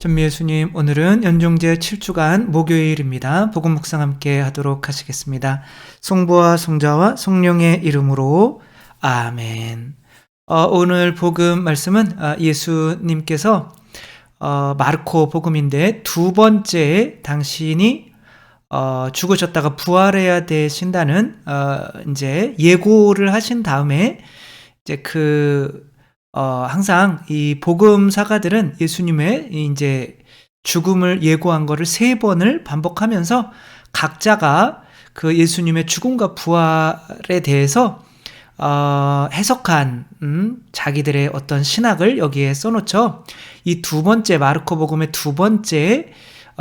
전미 예수님, 오늘은 연종제 7주간 목요일입니다. 복음 묵상 함께 하도록 하시겠습니다. 성부와 성자와 성령의 이름으로 아멘. 오늘 복음 말씀은 예수님께서 마르코 복음인데 두 번째 당신이 죽으셨다가 부활해야 되신다는 이제 예고를 하신 다음에 이제 항상 이 복음사가들은 예수님의 이제 죽음을 예고한 거를 3번을 반복하면서 각자가 그 예수님의 죽음과 부활에 대해서 해석한 자기들의 어떤 신학을 여기에 써놓죠. 이 두 번째 마르코 복음의 두 번째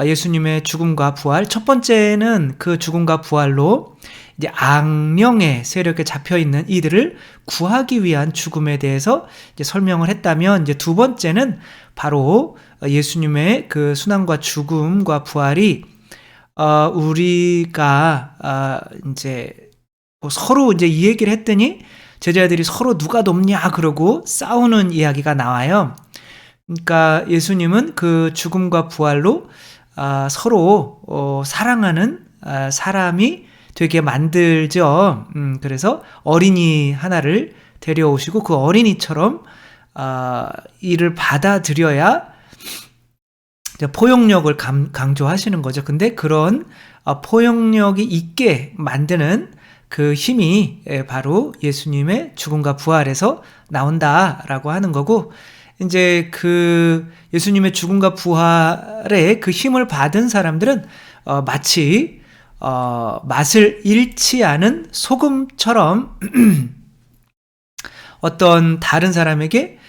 예수님의 죽음과 부활, 첫 번째는 그 죽음과 부활로 이제 악령의 세력에 잡혀 있는 이들을 구하기 위한 죽음에 대해서 이제 설명을 했다면, 이제 두 번째는 바로 예수님의 그 순환과 죽음과 부활이 우리가 이제 서로 이제 이 얘기를 했더니 제자들이 서로 누가 높냐 그러고 싸우는 이야기가 나와요. 그러니까 예수님은 그 죽음과 부활로 서로 사랑하는 사람이 되게 만들죠. 그래서 어린이 하나를 데려오시고 그 어린이처럼 이를 받아들여야 포용력을 강조하시는 거죠. 근데 그런 포용력이 있게 만드는 그 힘이 바로 예수님의 죽음과 부활에서 나온다라고 하는 거고, 이제 그 예수님의 죽음과 부활에 그 힘을 받은 사람들은 마치 맛을 잃지 않은 소금처럼 어떤 다른 사람에게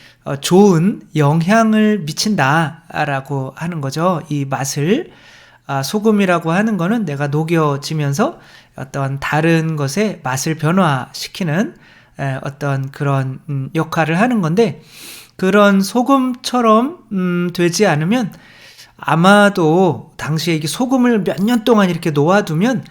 좋은 영향을 미친다라고 하는 거죠. 이 맛을, 소금이라고 하는 거는 내가 녹여지면서 어떤 다른 것의 맛을 변화시키는 어떤 그런 역할을 하는 건데, 그런 소금처럼 되지 않으면 아마도 당시에 이게 소금을 몇 년 동안 이렇게 놓아두면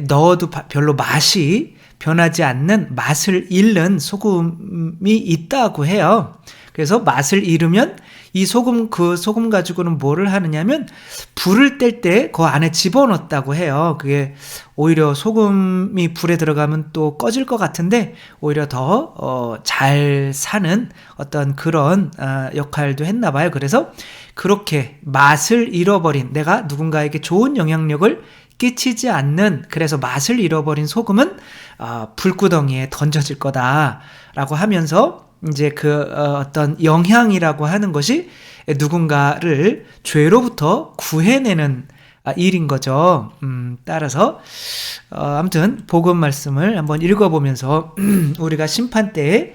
넣어도 별로 맛이 변하지 않는 맛을 잃는 소금이 있다고 해요. 그래서 맛을 잃으면 이 소금, 그 소금 가지고는 뭐를 하느냐면 불을 뗄 때 그 안에 집어넣었다고 해요. 그게 오히려 소금이 불에 들어가면 또 꺼질 것 같은데 오히려 더 잘 사는 어떤 그런 역할도 했나 봐요. 그래서 그렇게 맛을 잃어버린, 내가 누군가에게 좋은 영향력을 끼치지 않는, 그래서 맛을 잃어버린 소금은 불구덩이에 던져질 거다라고 하면서 이제 어떤 영향이라고 하는 것이 누군가를 죄로부터 구해내는 일인 거죠. 따라서 아무튼 복음 말씀을 한번 읽어보면서 우리가 심판 때에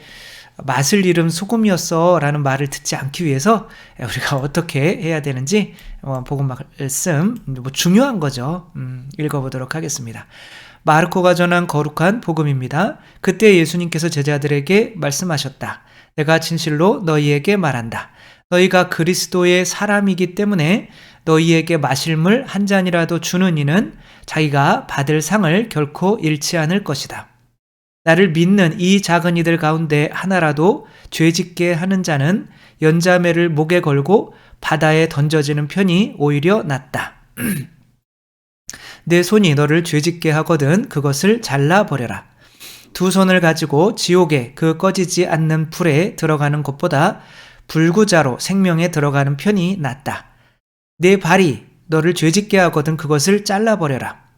맛을 잃은 소금이었어 라는 말을 듣지 않기 위해서 우리가 어떻게 해야 되는지 복음 말씀 중요한 거죠. 읽어보도록 하겠습니다. 마르코가 전한 거룩한 복음입니다. 그때 예수님께서 제자들에게 말씀하셨다. 내가 진실로 너희에게 말한다. 너희가 그리스도의 사람이기 때문에 너희에게 마실 물 한 잔이라도 주는 이는 자기가 받을 상을 결코 잃지 않을 것이다. 나를 믿는 이 작은 이들 가운데 하나라도 죄짓게 하는 자는 연자매를 목에 걸고 바다에 던져지는 편이 오히려 낫다. 내 손이 너를 죄짓게 하거든 그것을 잘라버려라. 두 손을 가지고 지옥에 그 꺼지지 않는 불에 들어가는 것보다 불구자로 생명에 들어가는 편이 낫다. 내 발이 너를 죄짓게 하거든 그것을 잘라버려라.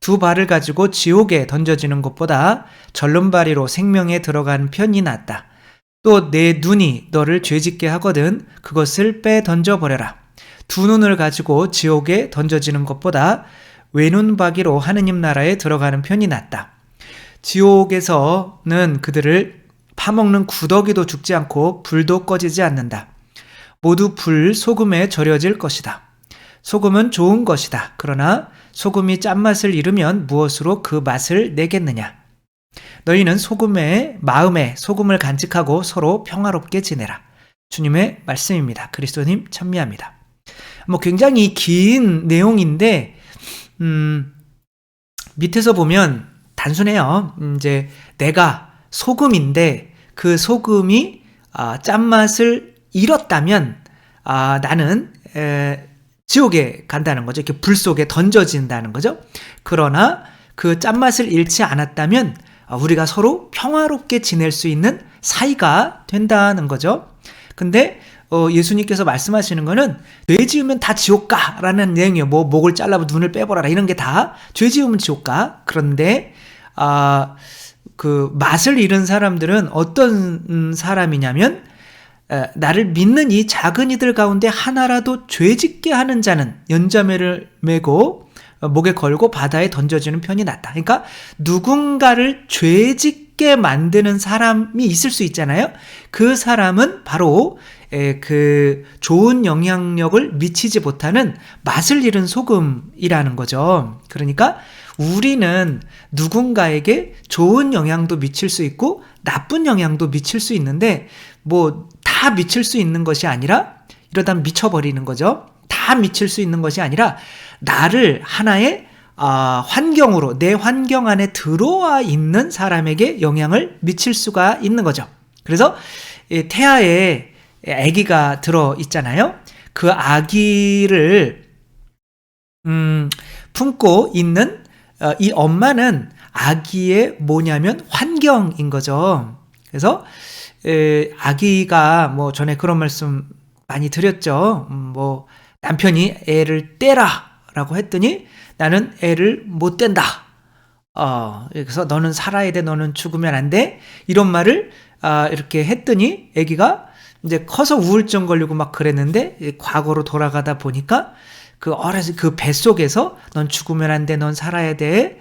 두 발을 가지고 지옥에 던져지는 것보다 절름발이로 생명에 들어가는 편이 낫다. 또 내 눈이 너를 죄짓게 하거든 그것을 빼 던져버려라. 두 눈을 가지고 지옥에 던져지는 것보다 외눈박이로 하느님 나라에 들어가는 편이 낫다. 지옥에서는 그들을 파먹는 구더기도 죽지 않고 불도 꺼지지 않는다. 모두 불 소금에 절여질 것이다. 소금은 좋은 것이다. 그러나 소금이 짠맛을 잃으면 무엇으로 그 맛을 내겠느냐? 너희는 마음에 소금을 간직하고 서로 평화롭게 지내라. 주님의 말씀입니다. 그리스도님 찬미합니다. 굉장히 긴 내용인데 밑에서 보면 단순해요. 이제 내가 소금인데 그 소금이 짠맛을 잃었다면 나는 지옥에 간다는 거죠. 이렇게 불 속에 던져진다는 거죠. 그러나 그 짠맛을 잃지 않았다면 우리가 서로 평화롭게 지낼 수 있는 사이가 된다는 거죠. 근데 예수님께서 말씀하시는 거는 죄 지으면 다 지옥 가라는 내용이에요. 뭐 목을 잘라고 눈을 빼버려라 이런 게 다 죄 지으면 지옥 가. 그런데 그 맛을 잃은 사람들은 어떤 사람이냐면 나를 믿는 이 작은 이들 가운데 하나라도 죄짓게 하는 자는 연자매를 메고 목에 걸고 바다에 던져지는 편이 낫다. 그러니까 누군가를 죄짓게 만드는 사람이 있을 수 있잖아요. 그 사람은 바로 그 좋은 영향력을 미치지 못하는 맛을 잃은 소금이라는 거죠. 그러니까 우리는 누군가에게 좋은 영향도 미칠 수 있고 나쁜 영향도 미칠 수 있는데 뭐 다 미칠 수 있는 것이 아니라 이러다 미쳐버리는 거죠. 다 미칠 수 있는 것이 아니라 나를 하나의 환경으로 내 환경 안에 들어와 있는 사람에게 영향을 미칠 수가 있는 거죠. 그래서 태아에 아기가 들어 있잖아요. 그 아기를 품고 있는 이 엄마는 아기의 뭐냐면 환경인 거죠. 그래서 아기가 뭐 전에 그런 말씀 많이 드렸죠. 뭐 남편이 애를 떼라라고 했더니 나는 애를 못 뗀다. 그래서 너는 살아야 돼, 너는 죽으면 안 돼. 이런 말을 이렇게 했더니 아기가 이제 커서 우울증 걸리고 막 그랬는데 과거로 돌아가다 보니까 그 뱃속에서 넌 죽으면 안 돼, 넌 살아야 돼.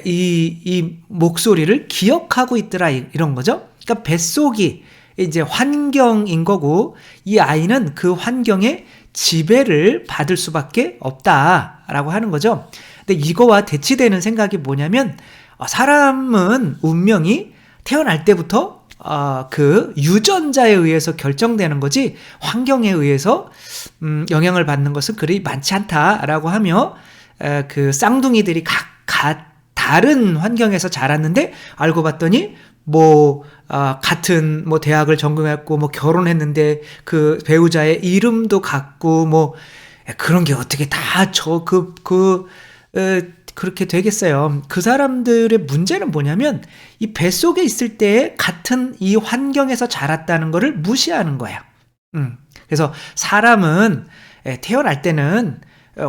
이 목소리를 기억하고 있더라 이런 거죠. 그러니까 뱃속이 이제 환경인 거고 이 아이는 그 환경에 지배를 받을 수밖에 없다라고 하는 거죠. 근데 이거와 대치되는 생각이 뭐냐면 사람은 운명이 태어날 때부터 그 유전자에 의해서 결정되는 거지 환경에 의해서 영향을 받는 것은 그리 많지 않다라고 하며 그 쌍둥이들이 각각 다른 환경에서 자랐는데 알고 봤더니 뭐 같은 뭐 대학을 전공했고 뭐 결혼했는데 그 배우자의 이름도 같고 뭐 그런 게 어떻게 다 그렇게 되겠어요. 그 사람들의 문제는 뭐냐면 이 뱃속에 있을 때 같은 이 환경에서 자랐다는 거를 무시하는 거예요. 그래서 사람은 태어날 때는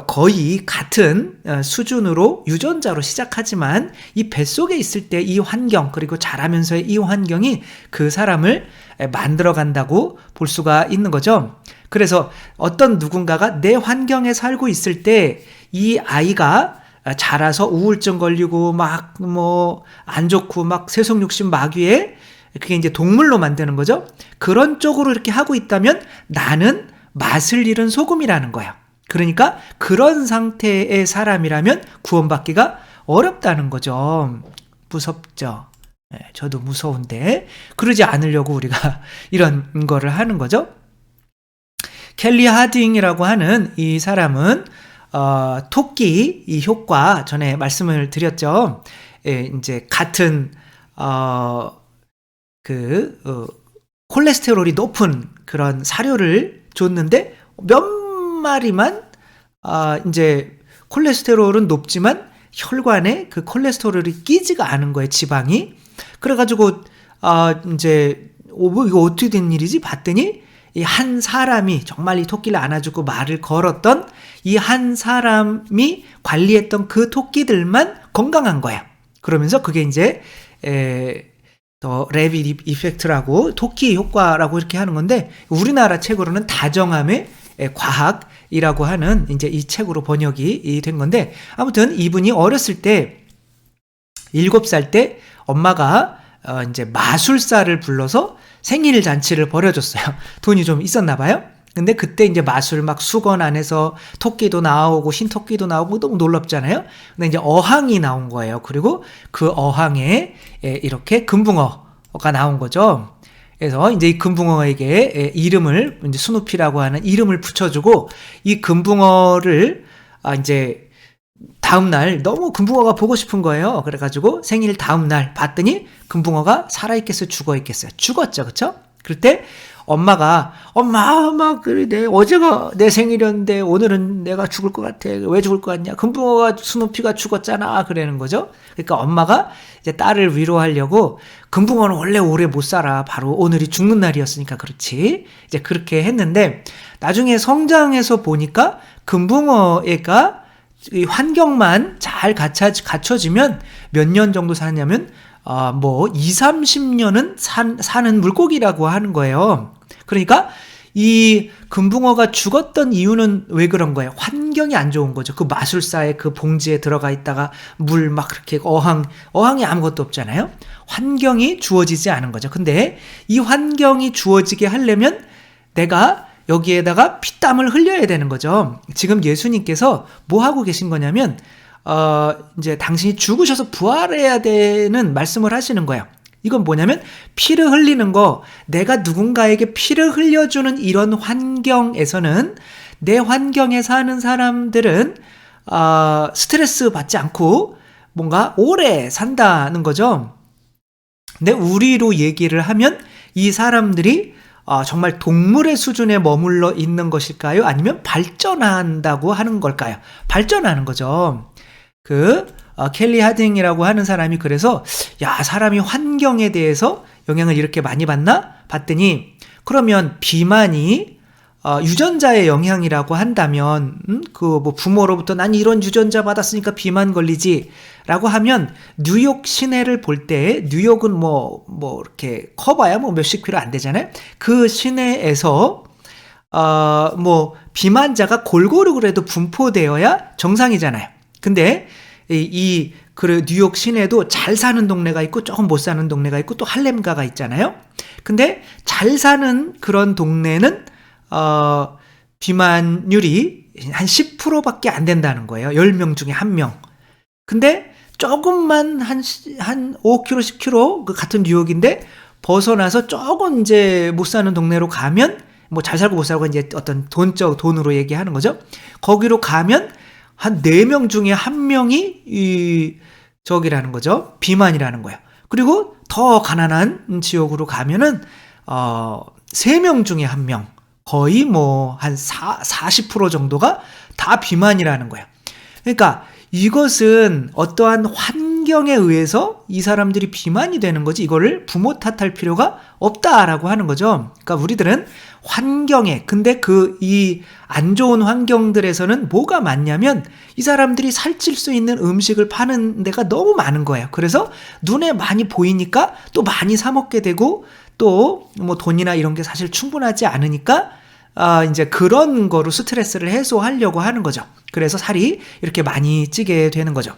거의 같은 수준으로 유전자로 시작하지만 이 뱃속에 있을 때 이 환경 그리고 자라면서의 이 환경이 그 사람을 만들어 간다고 볼 수가 있는 거죠. 그래서 어떤 누군가가 내 환경에 살고 있을 때 이 아이가 자라서 우울증 걸리고 막 뭐 안 좋고 막 세속욕심 마귀에 그게 이제 동물로 만드는 거죠. 그런 쪽으로 이렇게 하고 있다면 나는 맛을 잃은 소금이라는 거야. 그러니까 그런 상태의 사람이라면 구원받기가 어렵다는 거죠. 무섭죠. 저도 무서운데 그러지 않으려고 우리가 이런 거를 하는 거죠. 켈리 하딩이라고 하는 이 사람은 토끼 이 효과 전에 말씀을 드렸죠. 이제 같은 콜레스테롤이 높은 그런 사료를 줬는데 몇 마리만 이제 콜레스테롤은 높지만 혈관에 그 콜레스테롤이 끼지가 않은 거예요, 지방이. 그래가지고 이제 이거 어떻게 된 일이지? 봤더니 이 한 사람이 정말 이 토끼를 안아주고 말을 걸었던 이 한 사람이 관리했던 그 토끼들만 건강한 거예요. 그러면서 그게 이제 더 레빗 이펙트라고 토끼 효과라고 이렇게 하는 건데 우리나라 책으로는 다정함의 과학이라고 하는 이제 이 책으로 번역이 된 건데 아무튼 이분이 어렸을 때 7살 때 엄마가 이제 마술사를 불러서 생일 잔치를 벌여줬어요. 돈이 좀 있었나 봐요. 근데 그때 이제 마술 막 수건 안에서 토끼도 나오고 신토끼도 나오고 너무 놀랍잖아요. 근데 이제 어항이 나온 거예요. 그리고 그 어항에 이렇게 금붕어가 나온 거죠. 그래서 이제 이 금붕어에게 이름을 이제 스누피라고 하는 이름을 붙여주고 이 금붕어를 이제 다음날 너무 금붕어가 보고 싶은 거예요. 그래가지고 생일 다음날 봤더니 금붕어가 살아있겠어요? 죽어있겠어요? 죽었죠. 그쵸? 그럴 때 엄마, 그래, 어제가 내 생일이었는데 오늘은 내가 죽을 것 같아. 왜 죽을 것 같냐? 금붕어가 스누피가 죽었잖아. 그러는 거죠. 그러니까 엄마가 이제 딸을 위로하려고 금붕어는 원래 오래 못 살아. 바로 오늘이 죽는 날이었으니까 그렇지. 이제 그렇게 했는데 나중에 성장해서 보니까 금붕어애가 이 환경만 잘 갖춰지면 몇 년 정도 사냐면 2, 30년은 사는 물고기라고 하는 거예요. 그러니까 이 금붕어가 죽었던 이유는 왜 그런 거예요? 환경이 안 좋은 거죠. 그 마술사의 그 봉지에 들어가 있다가 물 막 그렇게 어항이 아무것도 없잖아요. 환경이 주어지지 않은 거죠. 근데 이 환경이 주어지게 하려면 내가 여기에다가 피땀을 흘려야 되는 거죠. 지금 예수님께서 뭐 하고 계신 거냐면 이제 당신이 죽으셔서 부활해야 되는 말씀을 하시는 거예요. 이건 뭐냐면 피를 흘리는 거, 내가 누군가에게 피를 흘려주는 이런 환경에서는 내 환경에 사는 사람들은 스트레스 받지 않고 뭔가 오래 산다는 거죠. 근데 우리로 얘기를 하면 이 사람들이 정말 동물의 수준에 머물러 있는 것일까요? 아니면 발전한다고 하는 걸까요? 발전하는 거죠. 켈리 하딩이라고 하는 사람이 그래서 사람이 환경에 대해서 영향을 이렇게 많이 받나? 봤더니 그러면 비만이 유전자의 영향이라고 한다면 부모로부터 난 이런 유전자 받았으니까 비만 걸리지 라고 하면 뉴욕 시내를 볼 때 뉴욕은 이렇게 커봐야 몇십 킬로 안 되잖아요. 그 시내에서 비만자가 골고루 그래도 분포되어야 정상이잖아요. 근데 그 뉴욕 시내도 잘 사는 동네가 있고 조금 못 사는 동네가 있고 또 할렘가가 있잖아요. 근데 잘 사는 그런 동네는 비만율이 한 10%밖에 안 된다는 거예요. 10명 중에 1명. 근데 조금만 한 5km, 10km 그 같은 뉴욕인데 벗어나서 조금 이제 못 사는 동네로 가면 잘 살고 못 살고 이제 어떤 돈으로 얘기하는 거죠. 거기로 가면 한 4명 중에 1명이 저기라는 거죠. 비만이라는 거예요. 그리고 더 가난한 지역으로 가면은 3명 중에 1명. 거의 한 40% 정도가 다 비만이라는 거예요. 그러니까 이것은 어떠한 환경에 의해서 이 사람들이 비만이 되는 거지 이거를 부모 탓할 필요가 없다라고 하는 거죠. 그러니까 우리들은 환경에 근데 이 안 좋은 환경들에서는 뭐가 많냐면 이 사람들이 살찔 수 있는 음식을 파는 데가 너무 많은 거예요. 그래서 눈에 많이 보이니까 또 많이 사 먹게 되고 또 돈이나 이런 게 사실 충분하지 않으니까 이제 그런 거로 스트레스를 해소하려고 하는 거죠. 그래서 살이 이렇게 많이 찌게 되는 거죠.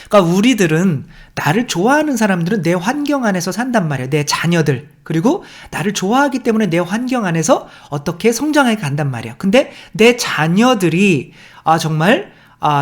그러니까 우리들은 나를 좋아하는 사람들은 내 환경 안에서 산단 말이에요. 내 자녀들. 그리고 나를 좋아하기 때문에 내 환경 안에서 어떻게 성장해 간단 말이에요. 근데 내 자녀들이 정말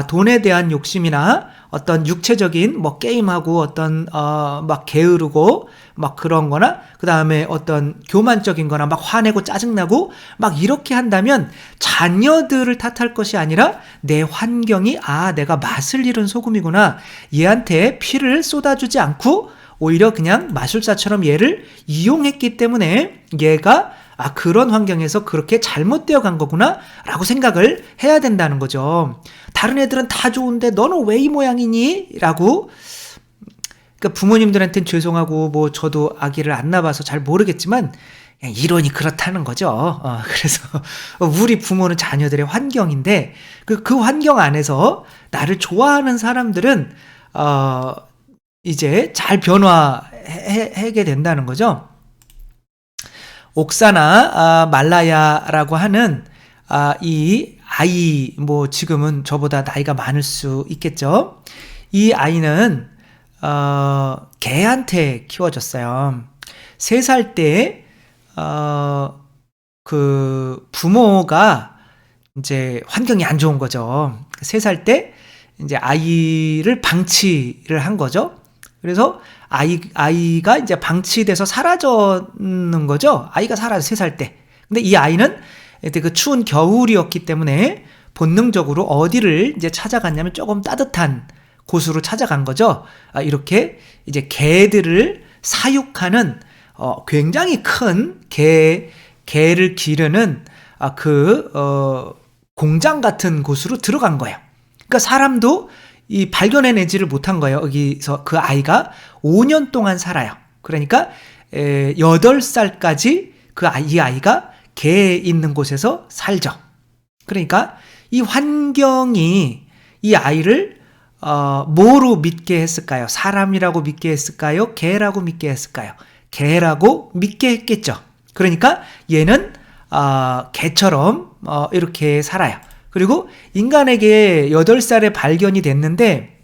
돈에 대한 욕심이나 어떤 육체적인 게임하고 어떤 막 게으르고 막 그런 거나 그다음에 어떤 교만적인 거나 막 화내고 짜증나고 막 이렇게 한다면 자녀들을 탓할 것이 아니라 내 환경이 내가 맛을 잃은 소금이구나. 얘한테 피를 쏟아주지 않고 오히려 그냥 마술사처럼 얘를 이용했기 때문에 얘가 그런 환경에서 그렇게 잘못되어 간 거구나 라고 생각을 해야 된다는 거죠. 다른 애들은 다 좋은데 너는 왜 이 모양이니? 라고 그러니까 부모님들한테는 죄송하고 저도 아기를 안 낳아봐서 잘 모르겠지만 이론이 그렇다는 거죠. 그래서 우리 부모는 자녀들의 환경인데 그 환경 안에서 나를 좋아하는 사람들은 이제 잘 변화하게 된다는 거죠. 옥사나 말라야라고 하는 이 아이 지금은 저보다 나이가 많을 수 있겠죠. 이 아이는 개한테 키워졌어요. 3살 때 그 부모가 이제 환경이 안 좋은 거죠. 3살 때 이제 아이를 방치를 한 거죠. 그래서 아이가 이제 방치돼서 사라졌는 거죠. 아이가 사라져 3살 때. 근데 이 아이는 그때 그 추운 겨울이었기 때문에 본능적으로 어디를 이제 찾아갔냐면 조금 따뜻한 곳으로 찾아간 거죠. 이렇게 이제 개들을 사육하는 굉장히 큰 개를 기르는 공장 같은 곳으로 들어간 거예요. 그러니까 사람도 이 발견해내지를 못한 거예요. 여기서 그 아이가 5년 동안 살아요. 그러니까 8살까지 이 아이가 개 있는 곳에서 살죠. 그러니까 이 환경이 이 아이를 뭐로 믿게 했을까요? 사람이라고 믿게 했을까요? 개라고 믿게 했을까요? 개라고 믿게 했겠죠. 그러니까 얘는 개처럼 이렇게 살아요. 그리고 인간에게 8살에 발견이 됐는데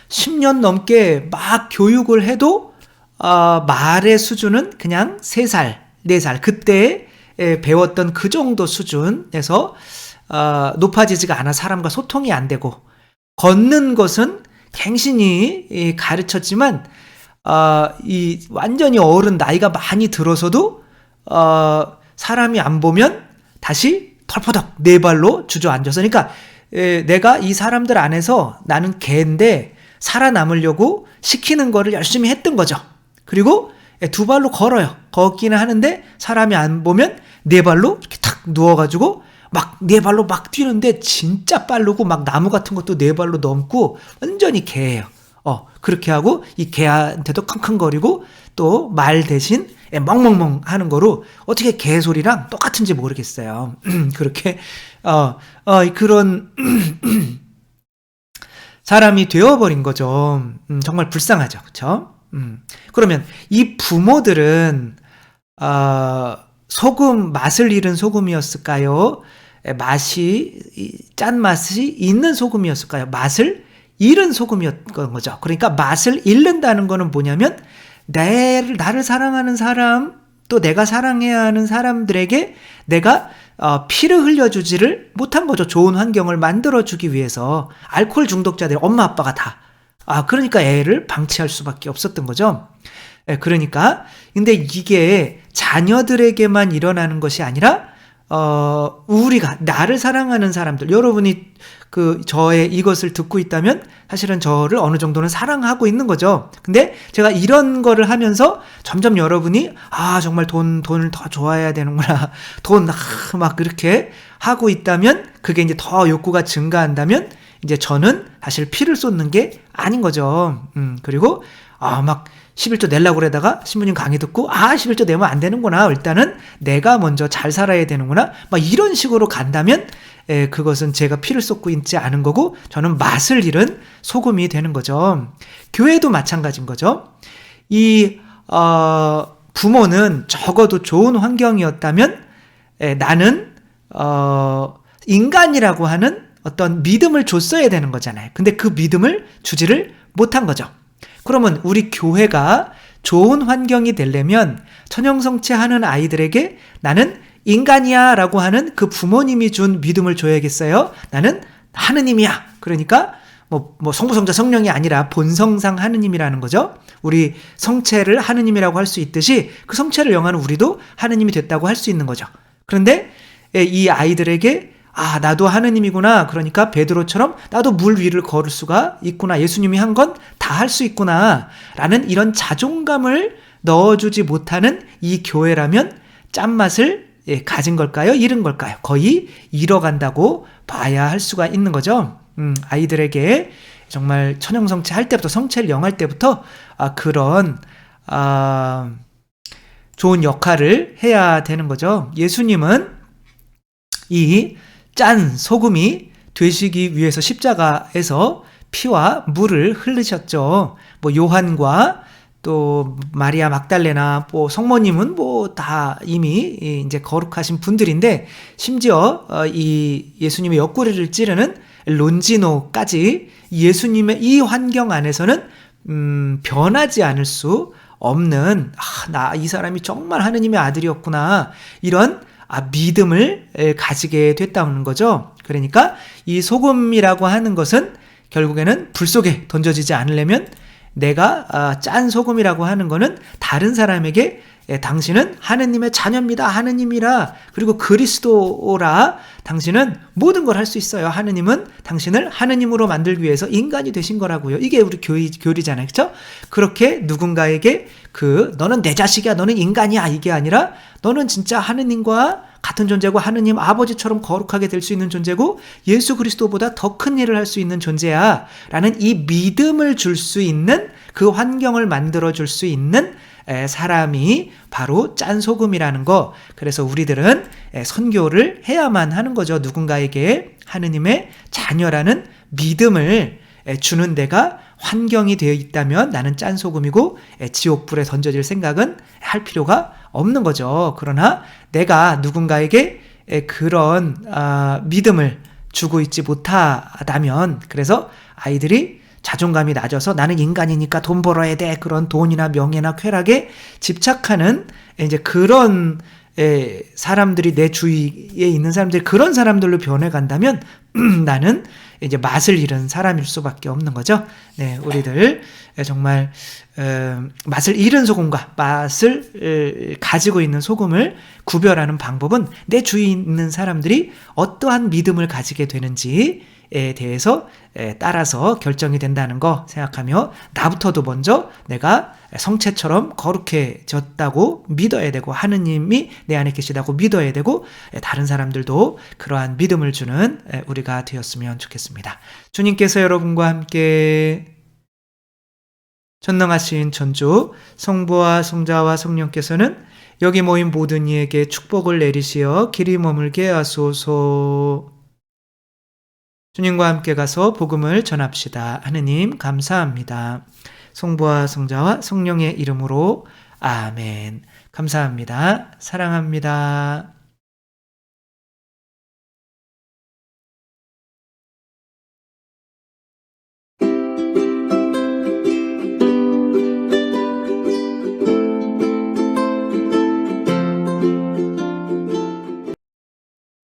10년 넘게 막 교육을 해도 말의 수준은 그냥 3살, 4살 그때 배웠던 그 정도 수준에서 높아지지가 않아. 사람과 소통이 안 되고, 걷는 것은 갱신이 가르쳤지만 완전히 어른 나이가 많이 들어서도 사람이 안 보면 다시 털퍼덕 4발로 주저앉아서, 그러니까 내가 이 사람들 안에서 나는 개인데 살아남으려고 시키는 거를 열심히 했던 거죠. 그리고 2발로 걸어요. 걷기는 하는데 사람이 안 보면 4발로 이렇게 탁 누워가지고 막 4발로 막 뛰는데 진짜 빠르고 막 나무 같은 것도 4발로 넘고 완전히 개예요. 그렇게 하고 이 개한테도 킁킁거리고 또 말 대신 멍멍멍 하는 거로 어떻게 개 소리랑 똑같은지 모르겠어요. 그렇게 그런 사람이 되어버린 거죠. 정말 불쌍하죠. 그렇죠? 그러면 이 부모들은 맛을 잃은 소금이었을까요? 짠맛이 있는 소금이었을까요? 맛을 잃은 소금이었던 거죠. 그러니까 맛을 잃는다는 거는 뭐냐면 나를 사랑하는 사람, 또 내가 사랑해야 하는 사람들에게 내가 피를 흘려주지를 못한 거죠. 좋은 환경을 만들어주기 위해서. 알코올 중독자들 엄마 아빠가 다. 그러니까 애를 방치할 수밖에 없었던 거죠. 그러니까 근데 이게 자녀들에게만 일어나는 것이 아니라 우리가 나를 사랑하는 사람들, 여러분이 저의 이것을 듣고 있다면 사실은 저를 어느 정도는 사랑하고 있는 거죠. 근데 제가 이런 거를 하면서 점점 여러분이 정말 돈을 더 좋아해야 되는구나, 돈 막 그렇게 하고 있다면, 그게 이제 더 욕구가 증가한다면 이제 저는 사실 피를 쏟는 게 아닌 거죠. 그리고 막 11조 내려고 그러다가 신부님 강의 듣고 11조 내면 안 되는구나, 일단은 내가 먼저 잘 살아야 되는구나, 막 이런 식으로 간다면 그것은 제가 피를 쏟고 있지 않은 거고 저는 맛을 잃은 소금이 되는 거죠. 교회도 마찬가지인 거죠. 이 부모는 적어도 좋은 환경이었다면 나는 인간이라고 하는 어떤 믿음을 줬어야 되는 거잖아요. 근데 그 믿음을 주지를 못한 거죠. 그러면 우리 교회가 좋은 환경이 되려면 천형성체하는 아이들에게 나는 인간이야 라고 하는 그 부모님이 준 믿음을 줘야겠어요. 나는 하느님이야. 그러니까 성부, 성자, 성령이 아니라 본성상 하느님이라는 거죠. 우리 성체를 하느님이라고 할 수 있듯이 그 성체를 영하는 우리도 하느님이 됐다고 할 수 있는 거죠. 그런데 이 아이들에게 나도 하느님이구나. 그러니까 베드로처럼 나도 물 위를 걸을 수가 있구나. 예수님이 한 건 다 할 수 있구나. 라는 이런 자존감을 넣어주지 못하는 이 교회라면 짠맛을 가진 걸까요? 잃은 걸까요? 거의 잃어간다고 봐야 할 수가 있는 거죠. 아이들에게 정말 천형성체 할 때부터, 성체를 영할 때부터 그런 좋은 역할을 해야 되는 거죠. 예수님은 이 짠 소금이 되시기 위해서 십자가에서 피와 물을 흘리셨죠. 요한과 또 마리아 막달레나 성모님은 다 이미 이제 거룩하신 분들인데, 심지어 이 예수님의 옆구리를 찌르는 론지노까지 예수님의 이 환경 안에서는 변하지 않을 수 없는 이 사람이 정말 하느님의 아들이었구나, 이런 믿음을 가지게 됐다는 거죠. 그러니까 이 소금이라고 하는 것은 결국에는 불 속에 던져지지 않으려면 내가 짠 소금이라고 하는 거는 다른 사람에게 당신은 하느님의 자녀입니다. 하느님이라, 그리고 그리스도라, 당신은 모든 걸 할 수 있어요. 하느님은 당신을 하느님으로 만들기 위해서 인간이 되신 거라고요. 이게 우리 교리잖아요. 그렇죠? 그렇게 누군가에게 너는 내 자식이야, 너는 인간이야, 이게 아니라 너는 진짜 하느님과 같은 존재고 하느님 아버지처럼 거룩하게 될 수 있는 존재고 예수 그리스도보다 더 큰 일을 할 수 있는 존재야 라는 이 믿음을 줄 수 있는, 그 환경을 만들어 줄 수 있는 사람이 바로 짠소금이라는 거. 그래서 우리들은 선교를 해야만 하는 거죠. 누군가에게 하느님의 자녀라는 믿음을 주는 데가 환경이 되어 있다면 나는 짠소금이고 지옥불에 던져질 생각은 할 필요가 없는 거죠. 그러나 내가 누군가에게 그런 믿음을 주고 있지 못하다면, 그래서 아이들이 자존감이 낮아서 나는 인간이니까 돈 벌어야 돼, 그런 돈이나 명예나 쾌락에 집착하는 이제 그런 사람들이, 내 주위에 있는 사람들이 그런 사람들로 변해간다면 나는 이제 맛을 잃은 사람일 수밖에 없는 거죠. 네, 우리들 정말 맛을 잃은 소금과 맛을 가지고 있는 소금을 구별하는 방법은 내 주위에 있는 사람들이 어떠한 믿음을 가지게 되는지에 대해서 따라서 결정이 된다는 거 생각하며, 나부터도 먼저 내가 성체처럼 거룩해졌다고 믿어야 되고, 하느님이 내 안에 계시다고 믿어야 되고, 다른 사람들도 그러한 믿음을 주는 우리가 되었으면 좋겠습니다. 주님께서 여러분과 함께 전능하신 천주 성부와 성자와 성령께서는 여기 모인 모든 이에게 축복을 내리시어 길이 머물게 하소서. 주님과 함께 가서 복음을 전합시다. 하느님 감사합니다. 성부와 성자와 성령의 이름으로 아멘. 감사합니다. 사랑합니다.